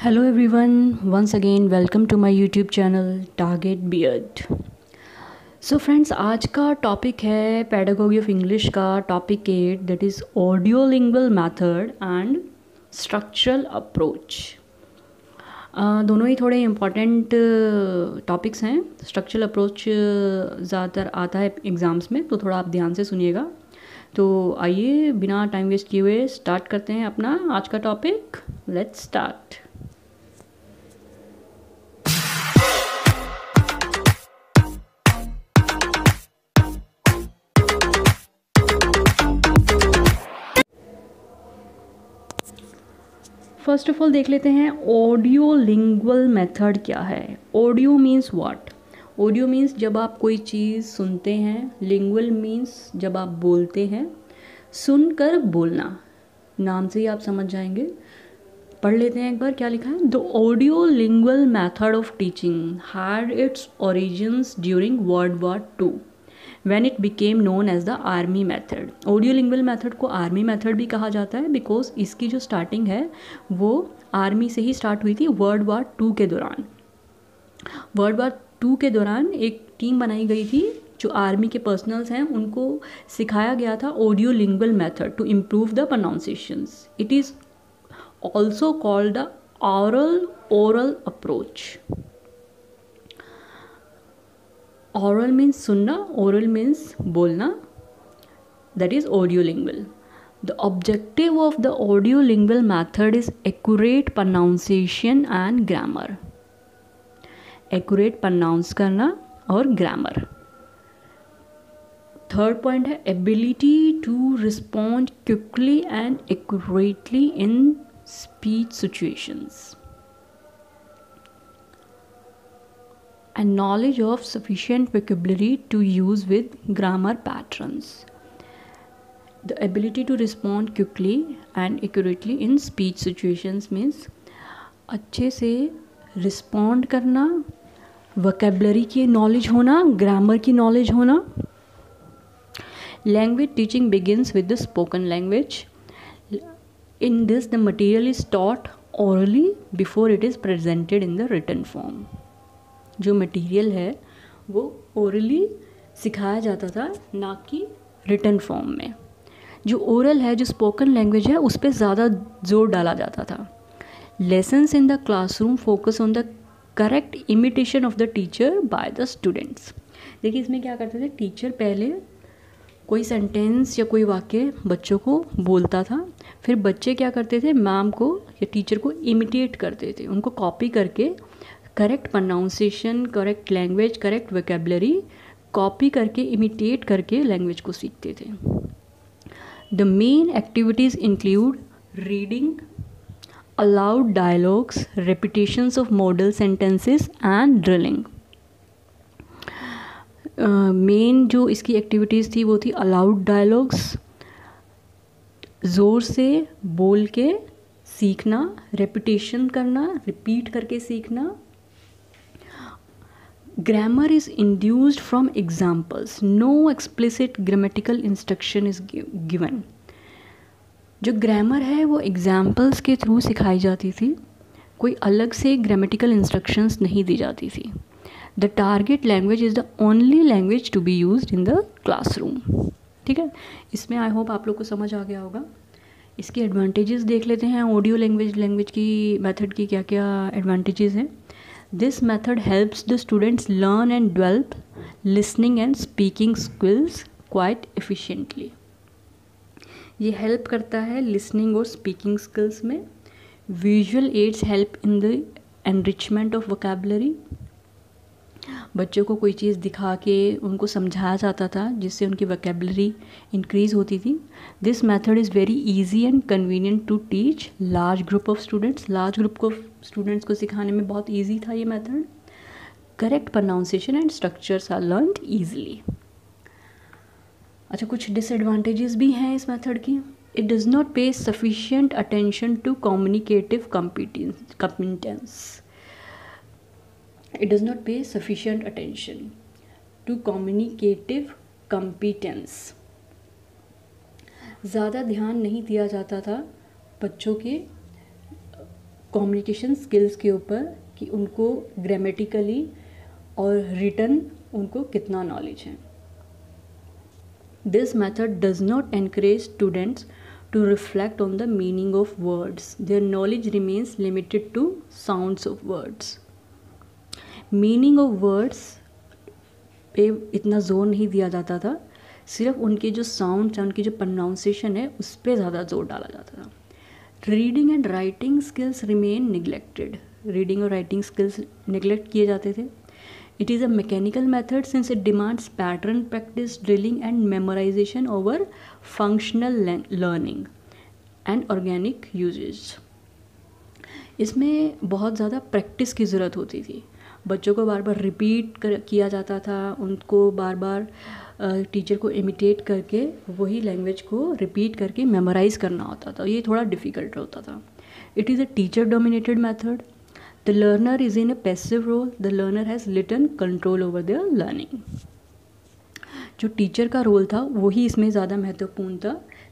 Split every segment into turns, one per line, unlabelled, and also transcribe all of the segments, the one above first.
Hello everyone, once again welcome to my YouTube channel Target Beard. So friends, आज का topic है pedagogy of English का topic 8 that is audiolingual method and structural approach. दोनों ही थोड़े important topics हैं। Structural approach ज़्यादातर आता है एग्ज़ाम्स में, तो थोड़ा आप ध्यान से सुनिएगा। तो आइए बिना टाइम वेस्ट किए हुए स्टार्ट करते हैं अपना आज का topic. Let's start. First of all देख लेते हैं ऑडियो लिंगुअल मेथड क्या है। Audio means what? Audio means जब आप कोई चीज़ सुनते हैं, लिंगुअल मीन्स जब आप बोलते हैं, सुनकर बोलना, नाम से ही आप समझ जाएंगे। पढ़ लेते हैं एक बार क्या लिखा है। The audio lingual method of teaching had it's origins during world war II when it became known as the army method. Audio lingual method को आर्मी मेथड भी कहा जाता है बिकॉज इसकी जो स्टार्टिंग है वो आर्मी से ही स्टार्ट हुई थी वर्ल्ड वॉर II के दौरान। वर्ल्ड वॉर II के दौरान एक टीम बनाई गई थी, जो आर्मी के पर्सनल्स हैं उनको सिखाया गया था audio lingual method to improve the pronunciations. It is also called the oral approach. Oral means सुनना, oral means बोलना, that is audiolingual. The objective of the audiolingual method is accurate pronunciation and grammar. Accurate pronounce करना और grammar. Third point है ability to respond quickly and accurately in speech situations. And knowledge of sufficient vocabulary to use with grammar patterns. The ability to respond quickly and accurately in speech situations means अच्छे से respond करना, vocabulary की knowledge होना, grammar की knowledge होना। Language teaching begins with the spoken language. In this, the material is taught orally before it is presented in the written form. जो material है वो ओरली सिखाया जाता था, ना कि रिटन फॉर्म में। जो ओरल है, जो स्पोकन लैंग्वेज है, उस पर ज़्यादा जोर डाला जाता था। Lessons in the classroom focus on the correct imitation of the teacher by the students. देखिए इसमें क्या करते थे, टीचर पहले कोई सेंटेंस या कोई वाक्य बच्चों को बोलता था, फिर बच्चे क्या करते थे, मैम को या टीचर को इमिटेट करते थे, उनको कॉपी करके correct pronunciation, correct language, correct vocabulary copy करके, इमिटेट करके लैंग्वेज को सीखते थे। The main activities include reading, allowed dialogues, repetitions of model sentences and drilling. Main जो इसकी एक्टिविटीज़ थी वो थी अलाउड डायलॉग्स, ज़ोर से बोल के सीखना, रेपिटेशन करना, रिपीट करके सीखना। Grammar is induced from examples. No explicit grammatical instruction is given. जो ग्रामर है वो एग्जाम्पल्स के थ्रू सिखाई जाती थी, कोई अलग से ग्रामेटिकल इंस्ट्रक्शंस नहीं दी जाती थी। The target language is the only language to be used in the classroom. ठीक है, इसमें आई होप आप लोग को समझ आ गया होगा। इसके एडवांटेजेस देख लेते हैं। ऑडियो लैंग्वेज की मेथड की क्या क्या एडवांटेजेस हैं। This method helps the students learn and develop listening and speaking skills quite efficiently. ये help करता है listening और speaking skills में। Visual aids help in the enrichment of vocabulary. बच्चों को कोई चीज़ दिखा के उनको समझाया जाता था, जिससे उनकी वोकैबुलरी इंक्रीज़ होती थी। This method is very easy and convenient to teach large group of students. Large group of students को सिखाने में बहुत इजी था ये method. Correct pronunciation and structures are learned easily. अच्छा, कुछ डिसएडवांटेजेस भी हैं इस मेथड की। It does not pay sufficient attention to communicative competence. It does not pay sufficient attention to communicative competence. ज़्यादा ध्यान नहीं दिया जाता था बच्चों के कम्युनिकेशन स्किल्स के ऊपर कि उनको ग्रामेटिकली और रिटन उनको कितना नॉलेज है। This method does not encourage students to reflect on the meaning of words. Their knowledge remains limited to sounds of words. Meaning of words पे इतना जोर नहीं दिया जाता था, सिर्फ उनके जो साउंड है, उनकी जो प्रोनाउंसिएशन है, उस पर ज़्यादा जोर डाला जाता था। Reading and writing skills remain neglected. Reading और राइटिंग स्किल्स निगलेक्ट किए जाते थे। It is a mechanical method since it demands pattern practice, drilling and memorization over functional learning and organic usage. इसमें बहुत ज़्यादा प्रैक्टिस की ज़रूरत होती थी। बच्चों को बार बार रिपीट किया जाता था, उनको बार बार टीचर को इमिटेट करके वही लैंग्वेज को रिपीट करके मेमोराइज करना होता था। ये थोड़ा डिफ़िकल्ट होता था। It is a teacher dominated method. The learner is in a passive role. The learner has little control over their learning. जो टीचर का रोल था वही इसमें ज़्यादा महत्वपूर्ण था।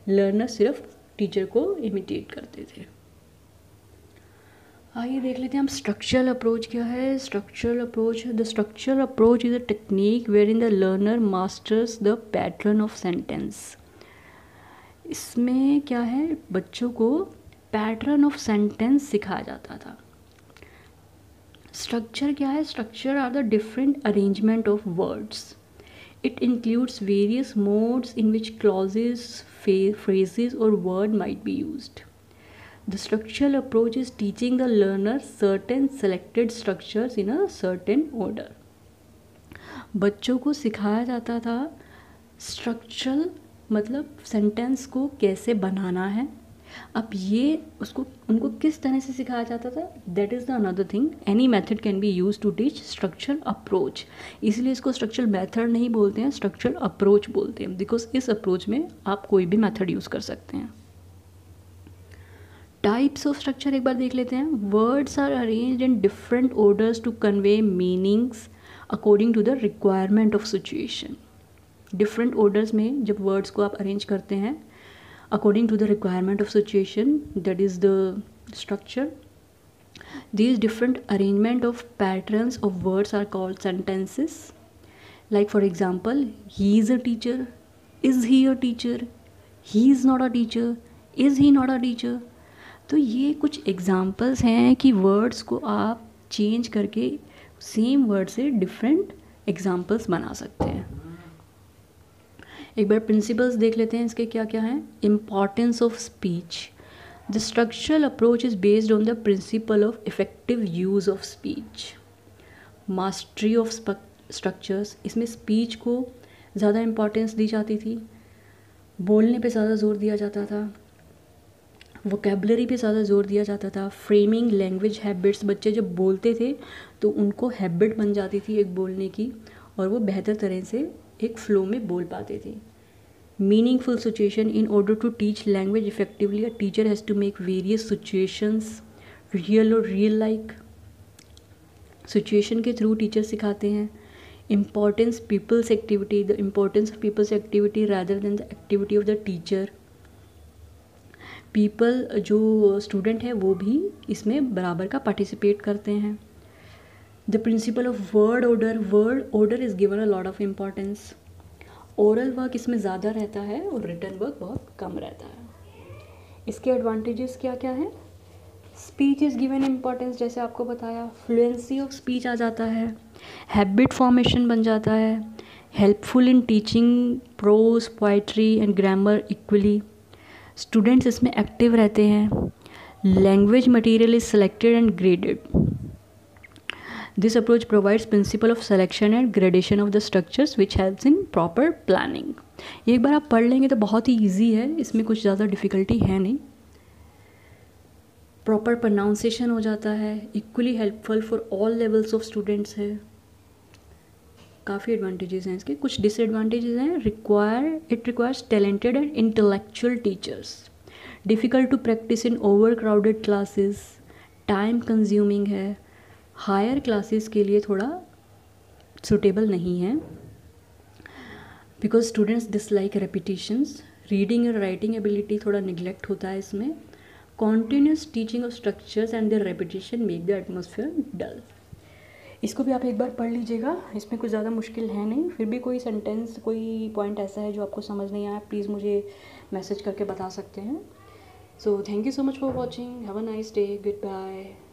लर्नर सिर्फ टीचर को इमिटेट करते थे। आइए देख लेते हैं हम स्ट्रक्चरल अप्रोच क्या है। Structural approach, the structural approach is a technique wherein the learner masters the pattern of sentence. इसमें क्या है, बच्चों को पैटर्न ऑफ सेंटेंस सिखाया जाता था। स्ट्रक्चर क्या है? Structure are the different arrangement of words. It includes various modes in which clauses, phrases or word might be used. The structural approach is teaching the learner certain selected structures in a certain order. बच्चों को सिखाया जाता था structural मतलब sentence को कैसे बनाना है। अब ये उसको उनको किस तरह से सिखाया जाता था, that is the another thing. Any method can be use to teach structural approach. इसलिए इसको स्ट्रक्चरल मेथड नहीं बोलते हैं, स्ट्रक्चरल अप्रोच बोलते हैं, बिकॉज इस अप्रोच में आप कोई भी मेथड यूज़ कर सकते हैं। टाइप्स ऑफ स्ट्रक्चर एक बार देख लेते हैं। Words are arranged in different orders to convey meanings according to the requirement of situation. Different orders में जब वर्ड्स को आप अरेंज करते हैं according to the requirement of situation, that is the structure. These different arrangement of patterns of words are called sentences. Like for example, he is a teacher, is he a teacher, he is not a teacher, is he not a teacher. तो ये कुछ examples हैं कि words को आप change करके same word से different examples बना सकते हैं। एक बार प्रिंसिपल्स देख लेते हैं इसके क्या क्या हैं। Importance of speech. The structural approach is based on the principle of effective use of speech. Mastery of structures, इसमें स्पीच को ज़्यादा इम्पॉर्टेंस दी जाती थी, बोलने पे ज़्यादा जोर दिया जाता था, वोकेबलरी पे ज़्यादा जोर दिया जाता था। फ्रेमिंग, लैंग्वेज हैबिट्स, बच्चे जब बोलते थे तो उनको हैबिट बन जाती थी एक बोलने की और वो बेहतर तरह से एक फ्लो में बोल पाते थे। Meaningful situation, in order to teach language effectively a teacher has to make various situations real और रियल लाइक। सिचुएशन के थ्रू टीचर सिखाते हैं। Importance people's activity, the importance of people's activity rather than the activity of the teacher. People जो student है वो भी इसमें बराबर का पार्टिसिपेट करते हैं। The principle of word order is given a lot of importance. Oral work इसमें ज़्यादा रहता है और रिटन वर्क बहुत कम रहता है। इसके एडवांटेजेस क्या क्या हैं? स्पीच इज़ गिवन इम्पोर्टेंस, जैसे आपको बताया। फ्लुएंसी ऑफ स्पीच आ जाता है। हैबिट फॉर्मेशन बन जाता है। Helpful in teaching prose, poetry and grammar equally. Students इसमें एक्टिव रहते हैं। Language material is selected and graded. This approach provides principle of selection and gradation of the structures which helps in proper planning. ये एक बार आप पढ़ लेंगे तो बहुत ही ईजी है, इसमें कुछ ज़्यादा डिफ़िकल्टी है नहीं। प्रॉपर प्रोनाउंसिएशन हो जाता है। Equally helpful for all levels of students है। काफ़ी एडवांटेजेस हैं इसके। कुछ डिसएडवांटेजेस हैं। It requires talented and intellectual teachers. Difficult to practise in over crowded classes. Time consuming है। हायर क्लासेस के लिए थोड़ा सूटेबल नहीं है because students dislike repetitions. Reading और राइटिंग एबिलिटी थोड़ा निगलेक्ट होता है इसमें। Continuous teaching of structures and their repetition make the atmosphere dull. इसको भी आप एक बार पढ़ लीजिएगा, इसमें कुछ ज़्यादा मुश्किल है नहीं। फिर भी कोई सेंटेंस, कोई पॉइंट ऐसा है जो आपको समझ नहीं आया, प्लीज़ मुझे मैसेज करके बता सकते हैं। So thank you so much for watching, have a nice day, good bye.